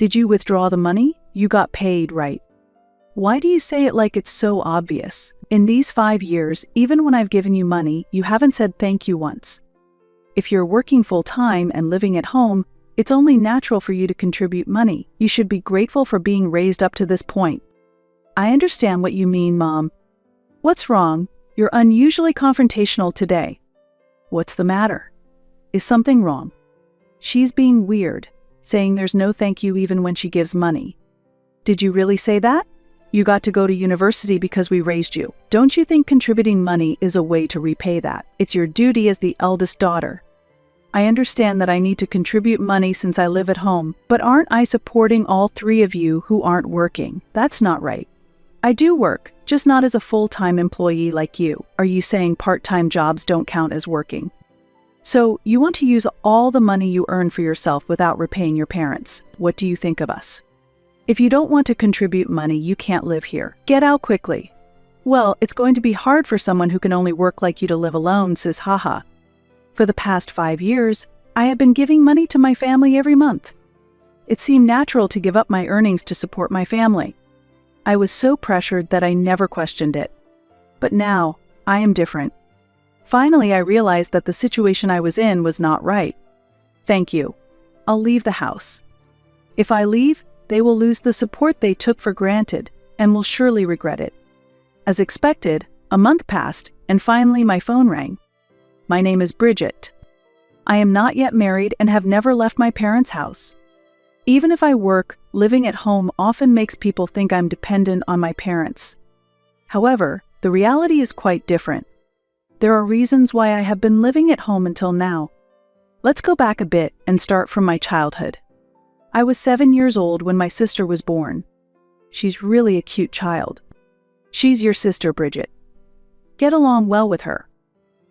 Did you withdraw the money? You got paid, right? Why do you say it like it's so obvious? In these 5 years, even when I've given you money, you haven't said thank you once. If you're working full-time and living at home, it's only natural for you to contribute money. You should be grateful for being raised up to this point. I understand what you mean, Mom. What's wrong? You're unusually confrontational today. What's the matter? Is something wrong? She's being weird, saying there's no thank you even when she gives money. Did you really say that? You got to go to university because we raised you. Don't you think contributing money is a way to repay that? It's your duty as the eldest daughter. I understand that I need to contribute money since I live at home, but aren't I supporting all 3 of you who aren't working? That's not right. I do work, just not as a full-time employee like you. Are you saying part-time jobs don't count as working? So, you want to use all the money you earn for yourself without repaying your parents. What do you think of us? If you don't want to contribute money, you can't live here. Get out quickly. Well, it's going to be hard for someone who can only work like you to live alone, sis, haha. For the past 5 years, I have been giving money to my family every month. It seemed natural to give up my earnings to support my family. I was so pressured that I never questioned it. But now, I am different. Finally, I realized that the situation I was in was not right. Thank you. I'll leave the house. If I leave, they will lose the support they took for granted and will surely regret it. As expected, a month passed, and finally my phone rang. My name is Bridget. I am not yet married and have never left my parents' house. Even if I work, living at home often makes people think I'm dependent on my parents. However, the reality is quite different. There are reasons why I have been living at home until now. Let's go back a bit and start from my childhood. I was 7 years old when my sister was born. She's really a cute child. She's your sister, Bridget. Get along well with her.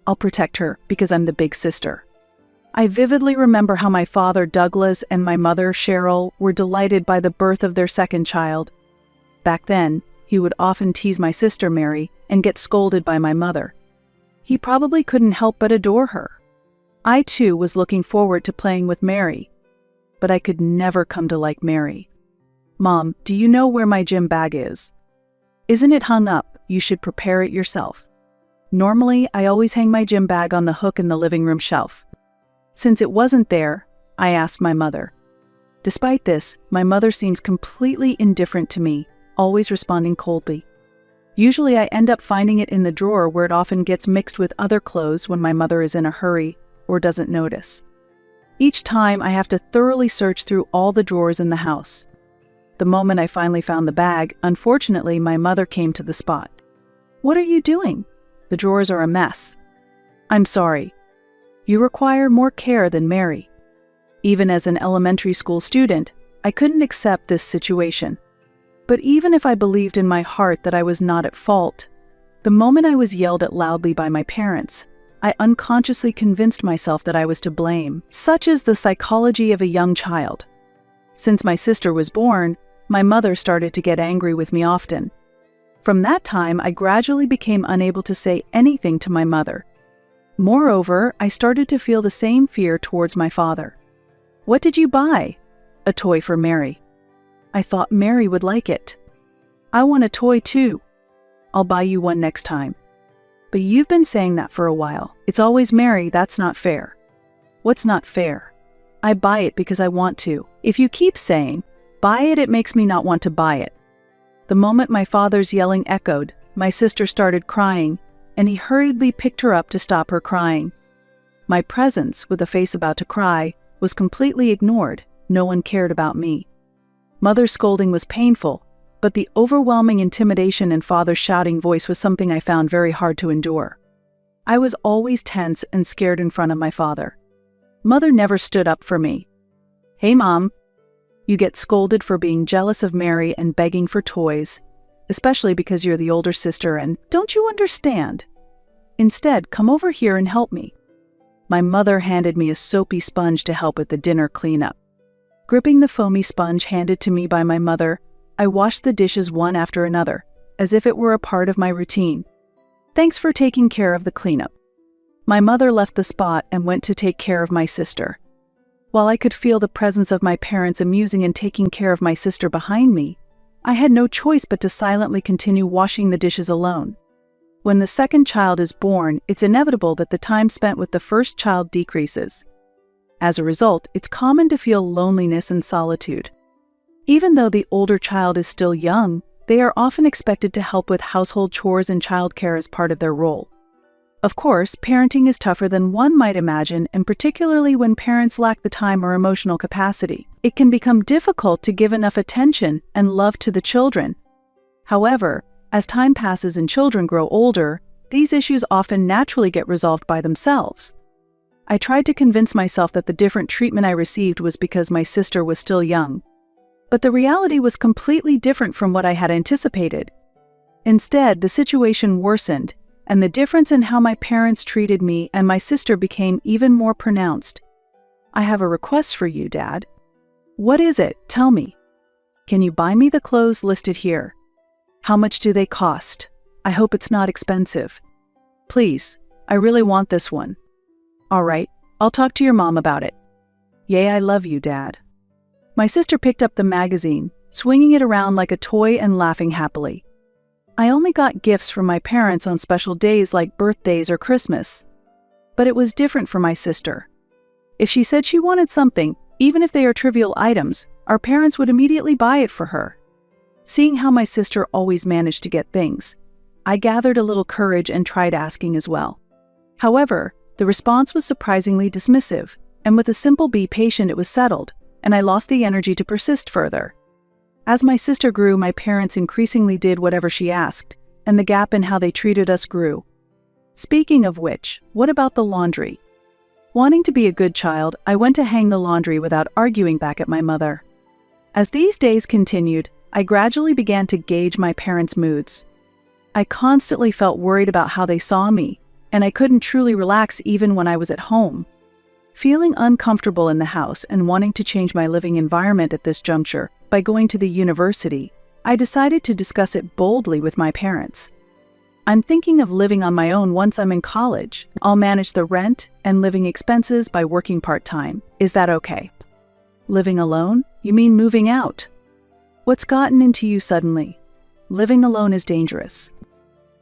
I'll protect her because I'm the big sister. I vividly remember how my father, Douglas, and my mother, Cheryl, were delighted by the birth of their second child. Back then, he would often tease my sister, Mary, and get scolded by my mother. He probably couldn't help but adore her. I, too, was looking forward to playing with Mary. But I could never come to like Mary. Mom, do you know where my gym bag is? Isn't it hung up? You should prepare it yourself. Normally, I always hang my gym bag on the hook in the living room shelf. Since it wasn't there, I asked my mother. Despite this, my mother seems completely indifferent to me, always responding coldly. Usually I end up finding it in the drawer where it often gets mixed with other clothes when my mother is in a hurry or doesn't notice. Each time I have to thoroughly search through all the drawers in the house. The moment I finally found the bag, unfortunately, my mother came to the spot. What are you doing? The drawers are a mess. I'm sorry. You require more care than Mary. Even as an elementary school student, I couldn't accept this situation. But even if I believed in my heart that I was not at fault, the moment I was yelled at loudly by my parents, I unconsciously convinced myself that I was to blame. Such is the psychology of a young child. Since my sister was born, my mother started to get angry with me often. From that time, I gradually became unable to say anything to my mother. Moreover, I started to feel the same fear towards my father. What did you buy? A toy for Mary. I thought Mary would like it. I want a toy too. I'll buy you one next time. But you've been saying that for a while. It's always Mary, that's not fair. What's not fair? I buy it because I want to. If you keep saying, buy it, it makes me not want to buy it. The moment my father's yelling echoed, my sister started crying, and he hurriedly picked her up to stop her crying. My presence, with a face about to cry, was completely ignored. No one cared about me. Mother's scolding was painful, but the overwhelming intimidation in father's shouting voice was something I found very hard to endure. I was always tense and scared in front of my father. Mother never stood up for me. Hey, Mom. You get scolded for being jealous of Mary and begging for toys, especially because you're the older sister, and don't you understand? Instead, come over here and help me. My mother handed me a soapy sponge to help with the dinner cleanup. Gripping the foamy sponge handed to me by my mother, I washed the dishes one after another, as if it were a part of my routine. Thanks for taking care of the cleanup. My mother left the spot and went to take care of my sister. While I could feel the presence of my parents amusing and taking care of my sister behind me, I had no choice but to silently continue washing the dishes alone. When the second child is born, it's inevitable that the time spent with the first child decreases. As a result, it's common to feel loneliness and solitude. Even though the older child is still young, they are often expected to help with household chores and childcare as part of their role. Of course, parenting is tougher than one might imagine, and particularly when parents lack the time or emotional capacity, it can become difficult to give enough attention and love to the children. However, as time passes and children grow older, these issues often naturally get resolved by themselves. I tried to convince myself that the different treatment I received was because my sister was still young. But the reality was completely different from what I had anticipated. Instead, the situation worsened, and the difference in how my parents treated me and my sister became even more pronounced. "I have a request for you, Dad." "What is it? Tell me." "Can you buy me the clothes listed here?" "How much do they cost? I hope it's not expensive." "Please, I really want this one." "All right, I'll talk to your mom about it." "Yay, I love you, Dad." My sister picked up the magazine, swinging it around like a toy and laughing happily. I only got gifts from my parents on special days like birthdays or Christmas. But it was different for my sister. If she said she wanted something, even if they are trivial items, our parents would immediately buy it for her. Seeing how my sister always managed to get things, I gathered a little courage and tried asking as well. However, the response was surprisingly dismissive, and with a simple "be patient" it was settled, and I lost the energy to persist further. As my sister grew, my parents increasingly did whatever she asked, and the gap in how they treated us grew. Speaking of which, what about the laundry? Wanting to be a good child, I went to hang the laundry without arguing back at my mother. As these days continued, I gradually began to gauge my parents' moods. I constantly felt worried about how they saw me, and I couldn't truly relax even when I was at home. Feeling uncomfortable in the house and wanting to change my living environment at this juncture by going to the university, I decided to discuss it boldly with my parents. "I'm thinking of living on my own once I'm in college. I'll manage the rent and living expenses by working part-time. Is that okay?" "Living alone? You mean moving out?" "What's gotten into you suddenly? Living alone is dangerous."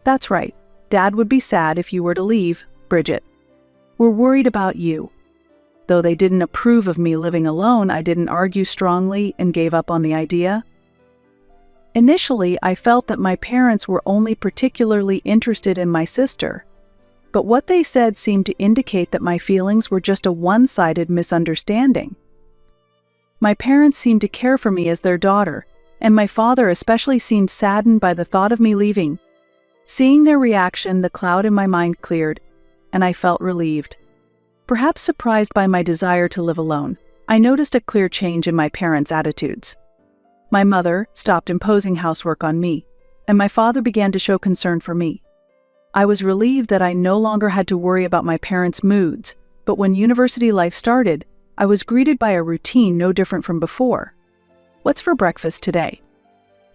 "That's right. Dad would be sad if you were to leave, Bridget. We're worried about you." Though they didn't approve of me living alone, I didn't argue strongly and gave up on the idea. Initially, I felt that my parents were only particularly interested in my sister, but what they said seemed to indicate that my feelings were just a one-sided misunderstanding. My parents seemed to care for me as their daughter, and my father especially seemed saddened by the thought of me leaving. Seeing their reaction, the cloud in my mind cleared, and I felt relieved. Perhaps surprised by my desire to live alone, I noticed a clear change in my parents' attitudes. My mother stopped imposing housework on me, and my father began to show concern for me. I was relieved that I no longer had to worry about my parents' moods, but when university life started, I was greeted by a routine no different from before. "What's for breakfast today?"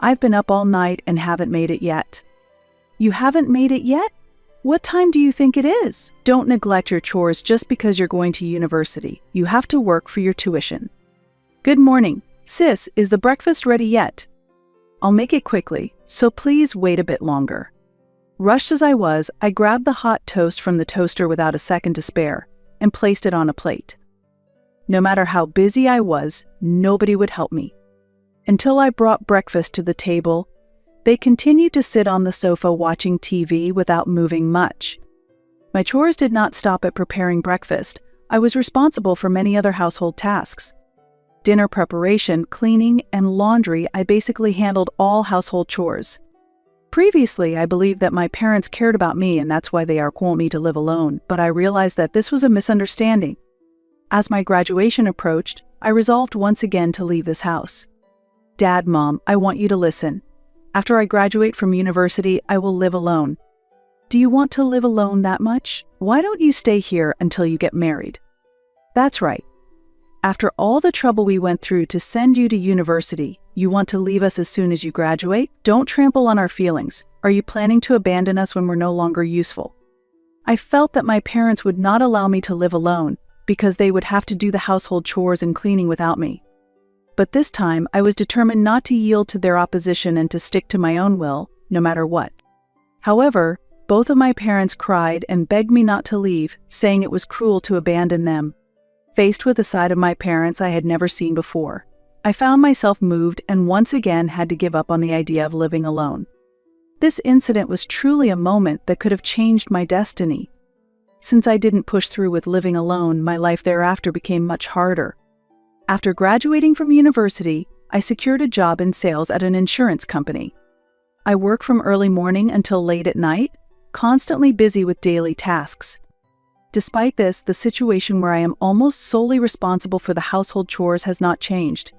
"I've been up all night and haven't made it yet." "You haven't made it yet? What time do you think it is?" "Don't neglect your chores just because you're going to university. You have to work for your tuition." "Good morning. Sis, is the breakfast ready yet?" "I'll make it quickly, so please wait a bit longer." Rushed as I was, I grabbed the hot toast from the toaster without a second to spare and placed it on a plate. No matter how busy I was, nobody would help me. Until I brought breakfast to the table, they continued to sit on the sofa watching TV without moving much. My chores did not stop at preparing breakfast. I was responsible for many other household tasks. Dinner preparation, cleaning, and laundry. I basically handled all household chores. Previously, I believed that my parents cared about me and that's why they want me to live alone, but I realized that this was a misunderstanding. As my graduation approached, I resolved once again to leave this house. "Dad, Mom, I want you to listen. After I graduate from university, I will live alone." "Do you want to live alone that much? Why don't you stay here until you get married?" "That's right. After all the trouble we went through to send you to university, you want to leave us as soon as you graduate? Don't trample on our feelings. Are you planning to abandon us when we're no longer useful?" I felt that my parents would not allow me to live alone, because they would have to do the household chores and cleaning without me. But this time, I was determined not to yield to their opposition and to stick to my own will, no matter what. However, both of my parents cried and begged me not to leave, saying it was cruel to abandon them. Faced with a side of my parents I had never seen before, I found myself moved and once again had to give up on the idea of living alone. This incident was truly a moment that could have changed my destiny. Since I didn't push through with living alone, my life thereafter became much harder. After graduating from university, I secured a job in sales at an insurance company. I work from early morning until late at night, constantly busy with daily tasks. Despite this, the situation where I am almost solely responsible for the household chores has not changed.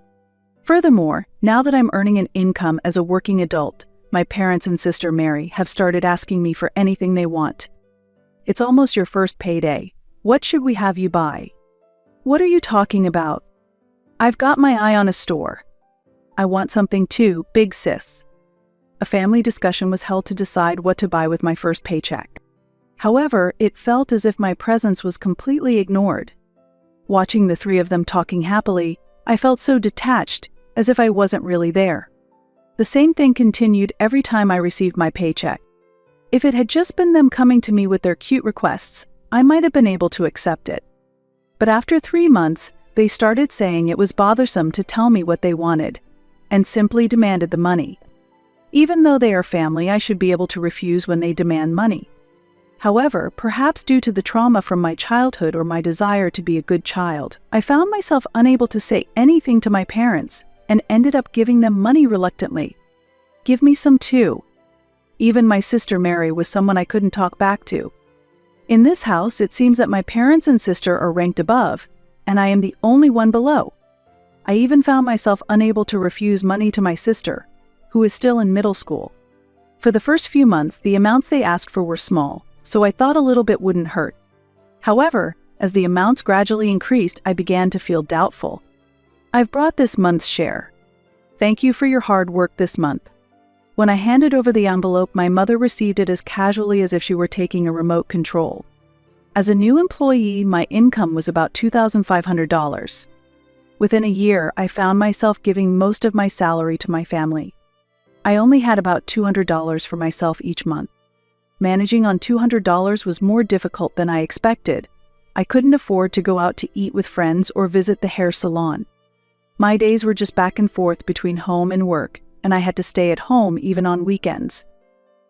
Furthermore, now that I'm earning an income as a working adult, my parents and sister Mary have started asking me for anything they want. It's almost your first payday. What should we have you buy? What are you talking about? I've got my eye on a store. I want something too, big sis. A family discussion was held to decide what to buy with my first paycheck. However, it felt as if my presence was completely ignored. Watching the three of them talking happily, I felt so detached, as if I wasn't really there. The same thing continued every time I received my paycheck. If it had just been them coming to me with their cute requests, I might have been able to accept it. But after 3 months, they started saying it was bothersome to tell me what they wanted, and simply demanded the money. Even though they are family, I should be able to refuse when they demand money. However, perhaps due to the trauma from my childhood or my desire to be a good child, I found myself unable to say anything to my parents and ended up giving them money reluctantly. Give me some too. Even my sister Mary was someone I couldn't talk back to. In this house, it seems that my parents and sister are ranked above, and I am the only one below. I even found myself unable to refuse money to my sister, who is still in middle school. For the first few months, the amounts they asked for were small, so I thought a little bit wouldn't hurt. However, as the amounts gradually increased, I began to feel doubtful. I've brought this month's share. Thank you for your hard work this month. When I handed over the envelope, my mother received it as casually as if she were taking a remote control. As a new employee, my income was about $2,500. Within a year, I found myself giving most of my salary to my family. I only had about $200 for myself each month. Managing on $200 was more difficult than I expected. I couldn't afford to go out to eat with friends or visit the hair salon. My days were just back and forth between home and work, and I had to stay at home even on weekends.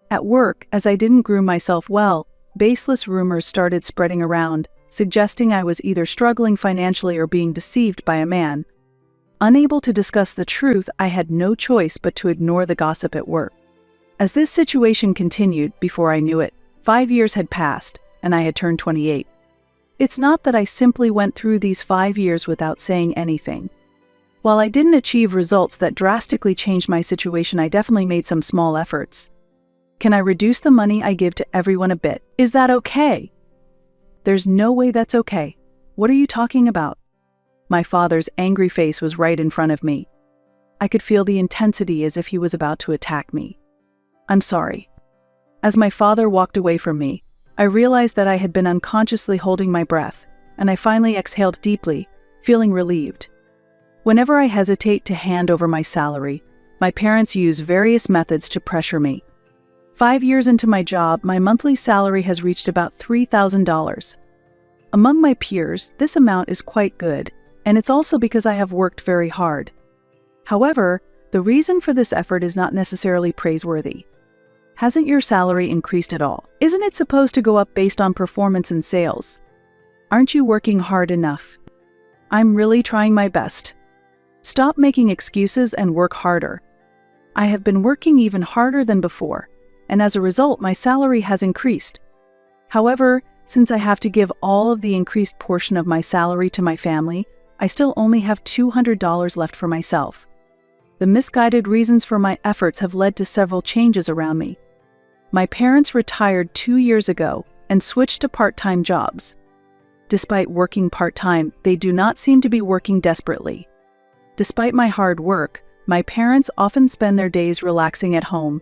At work, as I didn't groom myself well, baseless rumors started spreading around, suggesting I was either struggling financially or being deceived by a man. Unable to discuss the truth, I had no choice but to ignore the gossip at work. As this situation continued, before I knew it, 5 years had passed, and I had turned 28. It's not that I simply went through these 5 years without saying anything. While I didn't achieve results that drastically changed my situation, I definitely made some small efforts. Can I reduce the money I give to everyone a bit? Is that okay? There's no way that's okay. What are you talking about? My father's angry face was right in front of me. I could feel the intensity as if he was about to attack me. I'm sorry. As my father walked away from me, I realized that I had been unconsciously holding my breath, and I finally exhaled deeply, feeling relieved. Whenever I hesitate to hand over my salary, my parents use various methods to pressure me. 5 years into my job, my monthly salary has reached about $3,000. Among my peers, this amount is quite good, and it's also because I have worked very hard. However, the reason for this effort is not necessarily praiseworthy. Hasn't your salary increased at all? Isn't it supposed to go up based on performance and sales? Aren't you working hard enough? I'm really trying my best. Stop making excuses and work harder. I have been working even harder than before, and as a result, my salary has increased. However, since I have to give all of the increased portion of my salary to my family, I still only have $200 left for myself. The misguided reasons for my efforts have led to several changes around me. My parents retired 2 years ago and switched to part-time jobs. Despite working part-time, they do not seem to be working desperately. Despite my hard work, my parents often spend their days relaxing at home.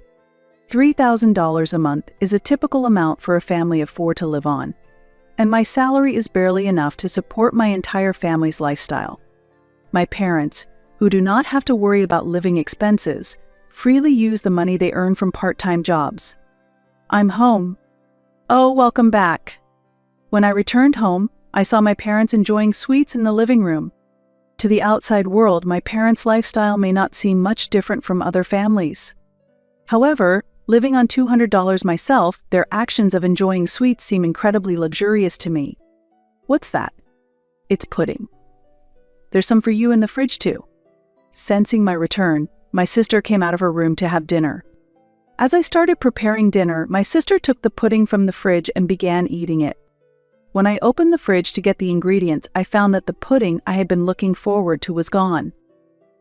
$3,000 a month is a typical amount for a family of 4 to live on. and my salary is barely enough to support my entire family's lifestyle. My parents, who do not have to worry about living expenses, freely use the money they earn from part-time jobs. I'm home. Oh, welcome back. When I returned home, I saw my parents enjoying sweets in the living room. To the outside world, my parents' lifestyle may not seem much different from other families. However, living on $200 myself, their actions of enjoying sweets seem incredibly luxurious to me. What's that? It's pudding. There's some for you in the fridge too. Sensing my return, my sister came out of her room to have dinner. As I started preparing dinner, my sister took the pudding from the fridge and began eating it. When I opened the fridge to get the ingredients, I found that the pudding I had been looking forward to was gone.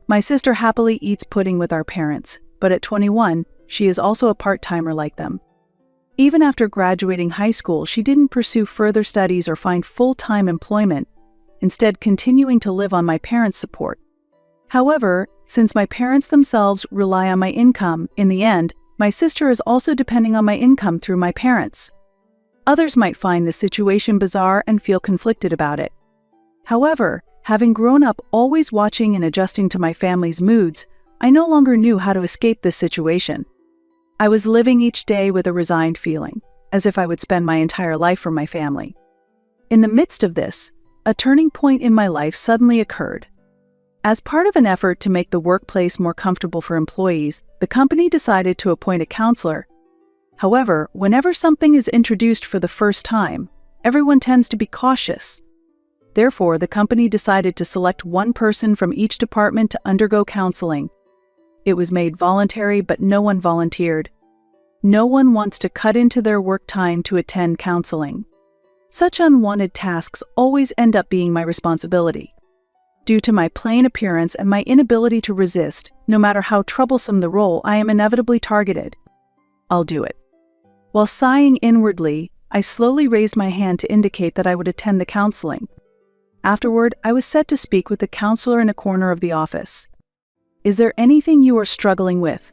My sister happily eats pudding with our parents, but at 21, she is also a part-timer like them. Even after graduating high school, she didn't pursue further studies or find full-time employment, instead continuing to live on my parents' support. However, since my parents themselves rely on my income, in the end, my sister is also depending on my income through my parents. Others might find this situation bizarre and feel conflicted about it. However, having grown up always watching and adjusting to my family's moods, I no longer knew how to escape this situation. I was living each day with a resigned feeling, as if I would spend my entire life for my family. In the midst of this, a turning point in my life suddenly occurred. As part of an effort to make the workplace more comfortable for employees, the company decided to appoint a counselor. However, whenever something is introduced for the first time, everyone tends to be cautious. Therefore, the company decided to select one person from each department to undergo counseling. It was made voluntary, but no one volunteered. No one wants to cut into their work time to attend counseling. Such unwanted tasks always end up being my responsibility. Due to my plain appearance and my inability to resist, no matter how troublesome the role, I am inevitably targeted. I'll do it. While sighing inwardly, I slowly raised my hand to indicate that I would attend the counseling. Afterward, I was set to speak with the counselor in a corner of the office. Is there anything you are struggling with?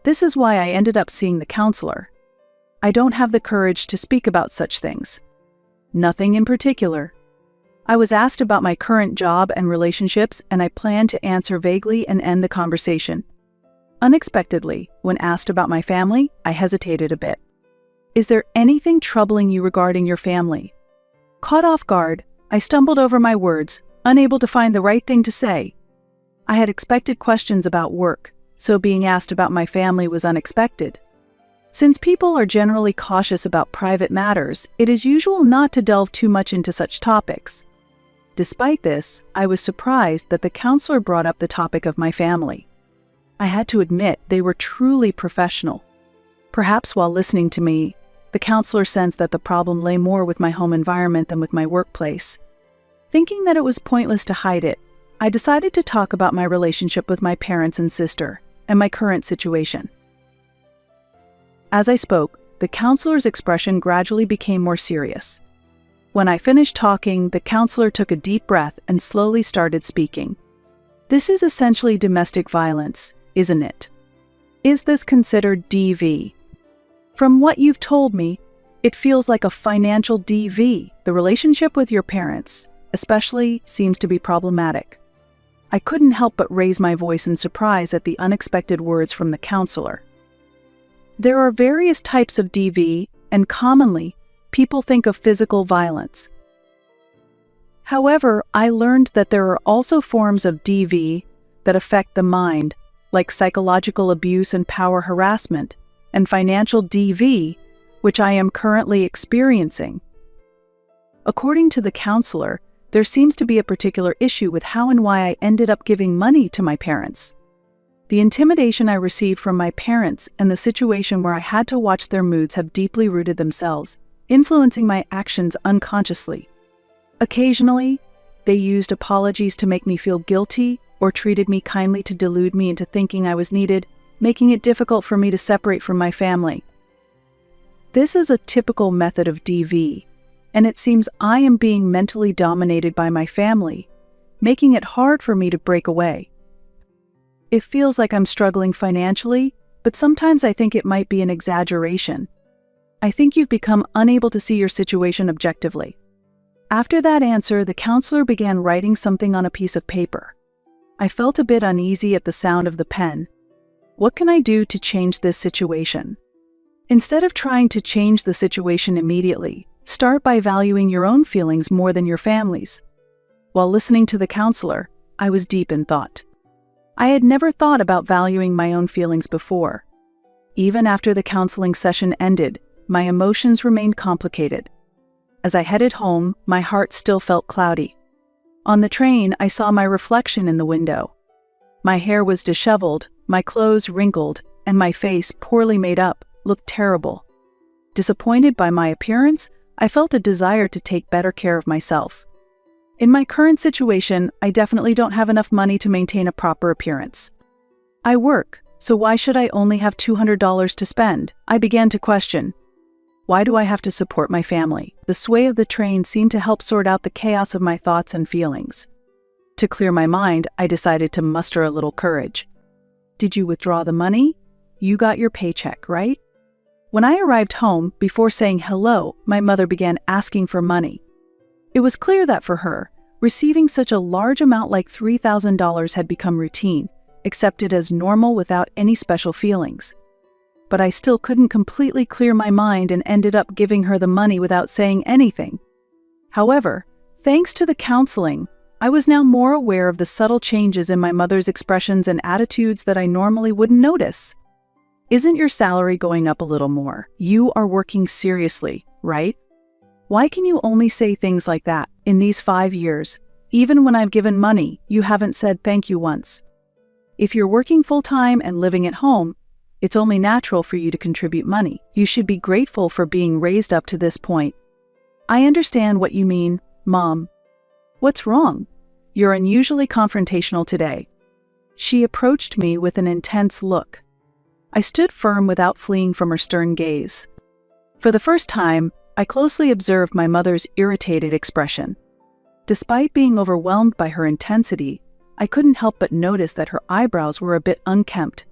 This is why I ended up seeing the counselor. I don't have the courage to speak about such things. Nothing in particular. I was asked about my current job and relationships, and I planned to answer vaguely and end the conversation. Unexpectedly, when asked about my family, I hesitated a bit. Is there anything troubling you regarding your family? Caught off guard, I stumbled over my words, unable to find the right thing to say. I had expected questions about work, so being asked about my family was unexpected. Since people are generally cautious about private matters, it is usual not to delve too much into such topics. Despite this, I was surprised that the counselor brought up the topic of my family. I had to admit they were truly professional. Perhaps while listening to me, the counselor sensed that the problem lay more with my home environment than with my workplace. Thinking that it was pointless to hide it, I decided to talk about my relationship with my parents and sister, and my current situation. As I spoke, the counselor's expression gradually became more serious. When I finished talking, the counselor took a deep breath and slowly started speaking. This is essentially domestic violence, isn't it? Is this considered DV? From what you've told me, it feels like a financial DV. The relationship with your parents, especially, seems to be problematic. I couldn't help but raise my voice in surprise at the unexpected words from the counselor. There are various types of DV, and commonly, people think of physical violence. However, I learned that there are also forms of DV that affect the mind, like psychological abuse and power harassment, and financial DV, which I am currently experiencing. According to the counselor, there seems to be a particular issue with how and why I ended up giving money to my parents. The intimidation I received from my parents and the situation where I had to watch their moods have deeply rooted themselves, influencing my actions unconsciously. Occasionally, they used apologies to make me feel guilty or treated me kindly to delude me into thinking I was needed, making it difficult for me to separate from my family. This is a typical method of DV, and it seems I am being mentally dominated by my family, making it hard for me to break away. It feels like I'm struggling financially, but sometimes I think it might be an exaggeration. I think you've become unable to see your situation objectively." After that answer, the counselor began writing something on a piece of paper. I felt a bit uneasy at the sound of the pen. What can I do to change this situation? Instead of trying to change the situation immediately, start by valuing your own feelings more than your family's. While listening to the counselor, I was deep in thought. I had never thought about valuing my own feelings before. Even after the counseling session ended, my emotions remained complicated. As I headed home, my heart still felt cloudy. On the train, I saw my reflection in the window. My hair was disheveled, my clothes wrinkled, and my face, poorly made up, looked terrible. Disappointed by my appearance, I felt a desire to take better care of myself. In my current situation, I definitely don't have enough money to maintain a proper appearance. I work, so why should I only have $200 to spend? I began to question. Why do I have to support my family? The sway of the train seemed to help sort out the chaos of my thoughts and feelings. To clear my mind, I decided to muster a little courage. Did you withdraw the money? You got your paycheck, right? When I arrived home, before saying hello, my mother began asking for money. It was clear that for her, receiving such a large amount like $3,000 had become routine, accepted as normal without any special feelings. But I still couldn't completely clear my mind and ended up giving her the money without saying anything. However, thanks to the counseling, I was now more aware of the subtle changes in my mother's expressions and attitudes that I normally wouldn't notice. Isn't your salary going up a little more? You are working seriously, right? Why can you only say things like that? In these 5 years, even when I've given money, you haven't said thank you once. If you're working full-time and living at home, it's only natural for you to contribute money. You should be grateful for being raised up to this point. I understand what you mean, Mom. What's wrong? You're unusually confrontational today. She approached me with an intense look. I stood firm without fleeing from her stern gaze. For the first time, I closely observed my mother's irritated expression. Despite being overwhelmed by her intensity, I couldn't help but notice that her eyebrows were a bit unkempt.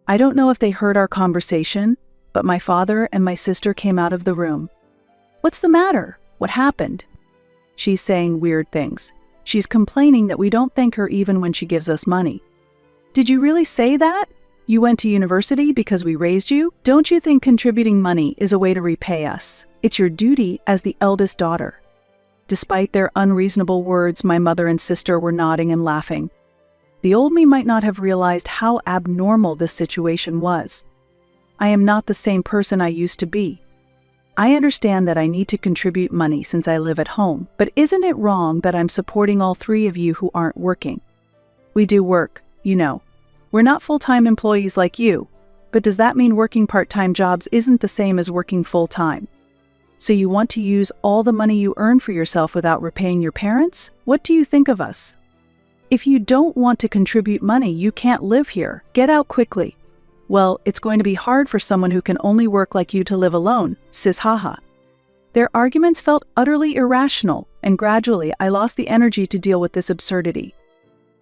I don't know if they heard our conversation, but my father and my sister came out of the room. "What's the matter? What happened?" She's saying weird things. She's complaining that we don't thank her even when she gives us money. Did you really say that? You went to university because we raised you? Don't you think contributing money is a way to repay us? It's your duty as the eldest daughter. Despite their unreasonable words, my mother and sister were nodding and laughing. The old me might not have realized how abnormal this situation was. I am not the same person I used to be. I understand that I need to contribute money since I live at home, but isn't it wrong that I'm supporting all 3 of you who aren't working? We do work, you know. We're not full-time employees like you, but does that mean working part-time jobs isn't the same as working full-time? So you want to use all the money you earn for yourself without repaying your parents? What do you think of us? If you don't want to contribute money, you can't live here. Get out quickly. Well, it's going to be hard for someone who can only work like you to live alone, sis haha. Their arguments felt utterly irrational, and gradually I lost the energy to deal with this absurdity.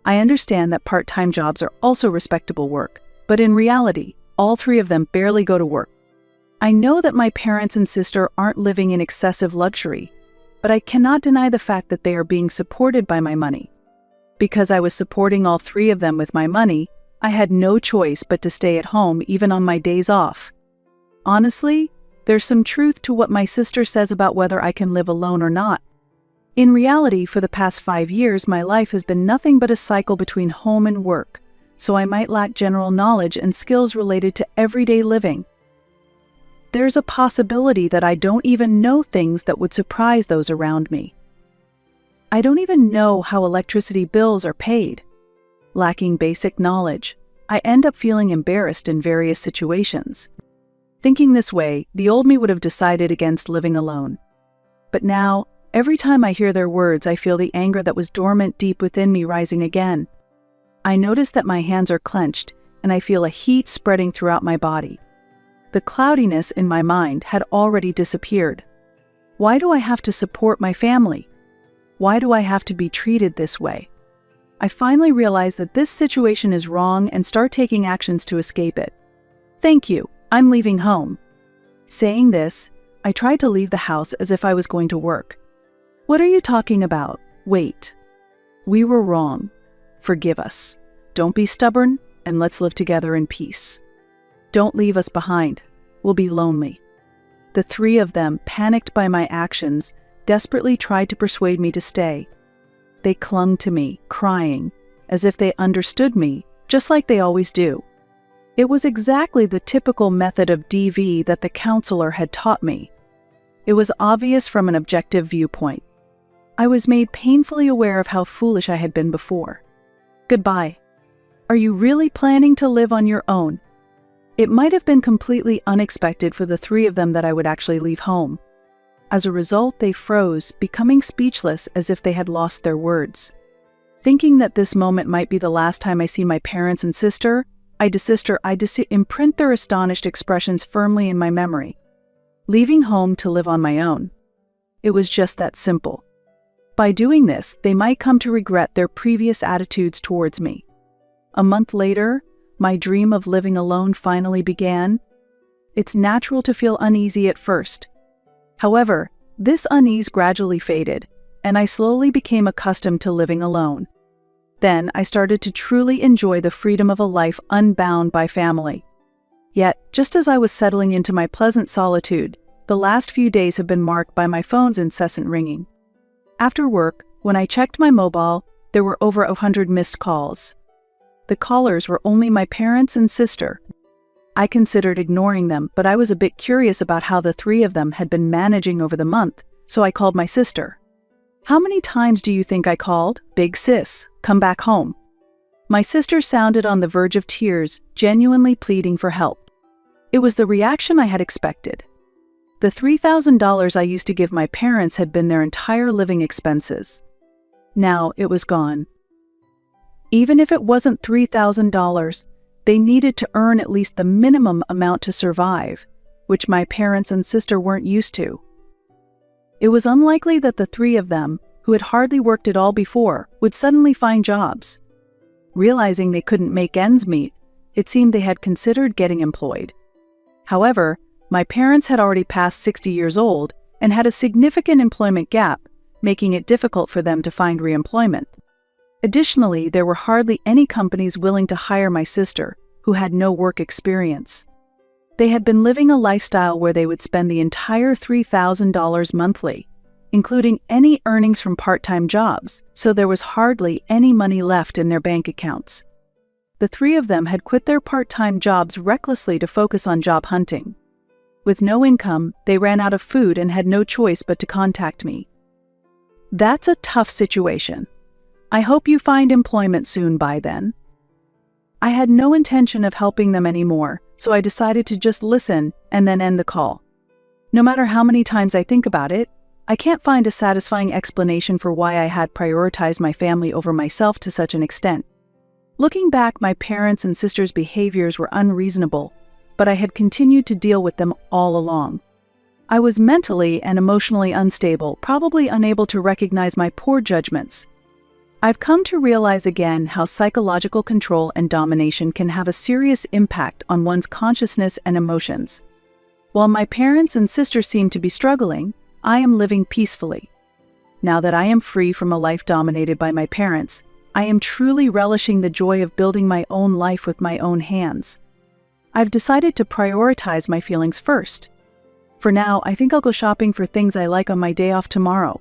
I understand that part-time jobs are also respectable work, but in reality, all 3 of them barely go to work. I know that my parents and sister aren't living in excessive luxury, but I cannot deny the fact that they are being supported by my money. Because I was supporting all 3 of them with my money, I had no choice but to stay at home even on my days off. Honestly, there's some truth to what my sister says about whether I can live alone or not. In reality, for the past 5 years, my life has been nothing but a cycle between home and work, so I might lack general knowledge and skills related to everyday living. There's a possibility that I don't even know things that would surprise those around me. I don't even know how electricity bills are paid. Lacking basic knowledge, I end up feeling embarrassed in various situations. Thinking this way, the old me would have decided against living alone. But now, every time I hear their words, I feel the anger that was dormant deep within me rising again. I notice that my hands are clenched, and I feel a heat spreading throughout my body. The cloudiness in my mind had already disappeared. Why do I have to support my family? Why do I have to be treated this way? I finally realize that this situation is wrong and start taking actions to escape it. Thank you, I'm leaving home. Saying this, I tried to leave the house as if I was going to work. "What are you talking about? Wait. We were wrong. Forgive us. Don't be stubborn, and let's live together in peace. Don't leave us behind. We'll be lonely." The three of them, panicked by my actions, desperately tried to persuade me to stay. They clung to me, crying, as if they understood me, just like they always do. It was exactly the typical method of DV that the counselor had taught me. It was obvious from an objective viewpoint. I was made painfully aware of how foolish I had been before. "Goodbye. Are you really planning to live on your own?" It might have been completely unexpected for the three of them that I would actually leave home. As a result, they froze, becoming speechless as if they had lost their words. Thinking that this moment might be the last time I see my parents and sister, I imprint their astonished expressions firmly in my memory. Leaving home to live on my own. It was just that simple. By doing this, they might come to regret their previous attitudes towards me. A month later, my dream of living alone finally began. It's natural to feel uneasy at first. However, this unease gradually faded, and I slowly became accustomed to living alone. Then I started to truly enjoy the freedom of a life unbound by family. Yet, just as I was settling into my pleasant solitude, the last few days have been marked by my phone's incessant ringing. After work, when I checked my mobile, there were over 100 missed calls. The callers were only my parents and sister. I considered ignoring them, but I was a bit curious about how the three of them had been managing over the month, so I called my sister. "How many times do you think I called? Big sis, come back home." My sister sounded on the verge of tears, genuinely pleading for help. It was the reaction I had expected. The $3,000 I used to give my parents had been their entire living expenses. Now it was gone. Even if it wasn't $3,000, they needed to earn at least the minimum amount to survive, which my parents and sister weren't used to. It was unlikely that the three of them, who had hardly worked at all before, would suddenly find jobs. Realizing they couldn't make ends meet, it seemed they had considered getting employed. However, my parents had already passed 60 years old and had a significant employment gap, making it difficult for them to find reemployment. Additionally, there were hardly any companies willing to hire my sister, who had no work experience. They had been living a lifestyle where they would spend the entire $3,000 monthly, including any earnings from part-time jobs, so there was hardly any money left in their bank accounts. The three of them had quit their part-time jobs recklessly to focus on job hunting. With no income, they ran out of food and had no choice but to contact me. That's a tough situation. I hope you find employment soon by then. I had no intention of helping them anymore, so I decided to just listen and then end the call. No matter how many times I think about it, I can't find a satisfying explanation for why I had prioritized my family over myself to such an extent. Looking back, my parents' and sister's behaviors were unreasonable, but I had continued to deal with them all along. I was mentally and emotionally unstable, probably unable to recognize my poor judgments. I've come to realize again how psychological control and domination can have a serious impact on one's consciousness and emotions. While my parents and sister seem to be struggling, I am living peacefully. Now that I am free from a life dominated by my parents, I am truly relishing the joy of building my own life with my own hands. I've decided to prioritize my feelings first. For now, I think I'll go shopping for things I like on my day off tomorrow.